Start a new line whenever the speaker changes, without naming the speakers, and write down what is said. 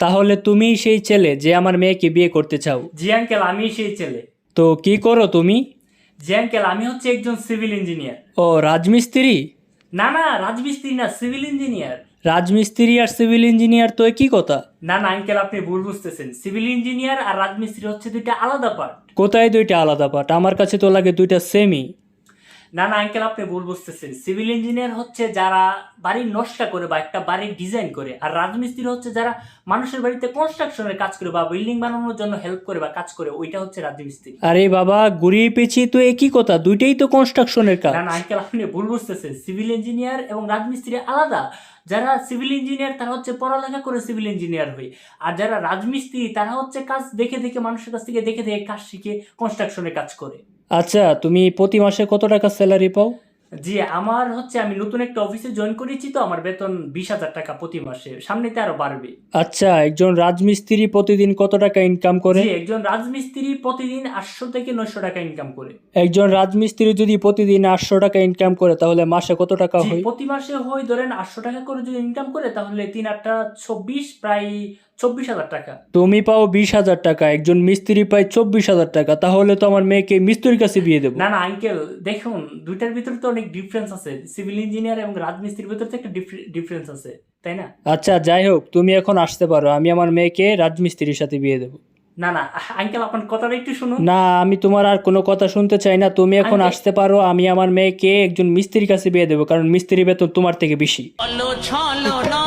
তাহলে তুমিই সেই ছেলে যে আমার মেয়েকে বিয়ে করতে চাও?
জি আঙ্কেল, আমি সেই ছেলে।
তো কি করো তুমি?
জি আঙ্কেল, আমি হচ্ছে একজন সিভিল ইঞ্জিনিয়ার।
ও রাজমিস্ত্রি?
না না, রাজমিস্ত্রি না, সিভিল ইঞ্জিনিয়ার।
রাজমিস্ত্রি আর সিভিল ইঞ্জিনিয়ার তো একই কথা।
না না আঙ্কেল, আপনি ভুল বুঝতেছেন। সিভিল ইঞ্জিনিয়ার আর রাজমিস্ত্রি হচ্ছে দুইটা আলাদা পার্ট।
কোথায় দুইটা আলাদা পাঠ? আমার কাছে তো লাগে দুইটা সেমই।
না না আঙ্কেল, আপনি ভুল বুঝতেছেন। সিভিল ইঞ্জিনিয়ার হচ্ছে যারা বাড়ি নকশা করে বা একটা বাড়ির ডিজাইন করে, আর রাজমিস্ত্রি হচ্ছে যারা মানুষের বাড়িতে কনস্ট্রাকশনের কাজ করে বা বিল্ডিং বানানোর জন্য হেল্প করে বা কাজ করে, ওইটা হচ্ছে রাজমিস্ত্রি।
আরে বাবা, ঘুরিয়ে পেঁচিয়ে তো একই কথা, দুইটাই তো কনস্ট্রাকশনের কাজ।
না না আঙ্কেল, আপনি ভুল বুঝতেছেন। সিভিল ইঞ্জিনিয়ার এবং রাজমিস্ত্রি আলাদা। যারা সিভিল ইঞ্জিনিয়ার তারা হচ্ছে পড়ালেখা করে সিভিল ইঞ্জিনিয়ার হয়, আর যারা রাজমিস্ত্রি তারা হচ্ছে কাজ দেখে দেখে, মানুষের কাছ থেকে দেখে দেখে কাজ শিখে কনস্ট্রাকশনের কাজ করে।
আচ্ছা, তুমি প্রতি মাসে কত টাকা স্যালারি পাও?
জি, আমার হচ্ছে আমি নতুন একটা অফিসে জয়েন করেছি, তো আমার বেতন 20,000 টাকা প্রতি মাসে, সামনেতে আরো বাড়বে।
আচ্ছা, একজন রাজমিস্ত্রি প্রতিদিন কত টাকা ইনকাম করে?
জি, একজন রাজমিস্ত্রি প্রতিদিন 800 থেকে 900 টাকা ইনকাম করে।
একজন রাজমিস্ত্রি যদি প্রতিদিন 800 টাকা ইনকাম করে তাহলে মাসে কত টাকা
জি,
হয়?
প্রতি মাসে হয় ধরেন 800 টাকা করে যদি ইনকাম করে, তাহলে 3 8 24, প্রায় 24,000 টাকা।
তুমি পাও 20,000 টাকা, একজন মিস্ত্রি পায় 24,000 টাকা, তাহলে তো আমার মেয়েকে মিস্ত্রির কাছে বিয়ে দেবো।
না না আঙ্কেল, দেখুন দুইটার ভিতরে তো অনেক ডিফারেন্স আছে। সিভিল ইঞ্জিনিয়ার এবং রাজমিস্ত্রির ভিতরে তো একটা ডিফারেন্স আছে, তাই না?
আচ্ছা যাই হোক, তুমি এখন আসতে পারো, আমি আমার মেয়েকে রাজমিস্ত্রির সাথে বিয়ে দেবো।
না না আঙ্কেল, আপনার কথাটা একটু শুনুন।
না, আমি তোমার আর কোনো কথা শুনতে চাই না, তুমি এখন
আঙ্কেল-
আসতে পারো, আমি আমার মেয়েকে একজন মিস্ত্রির কাছে বিয়ে দেবো, কারণ মিস্ত্রি বেতন তোমার থেকে বেশি।
চলো চলো না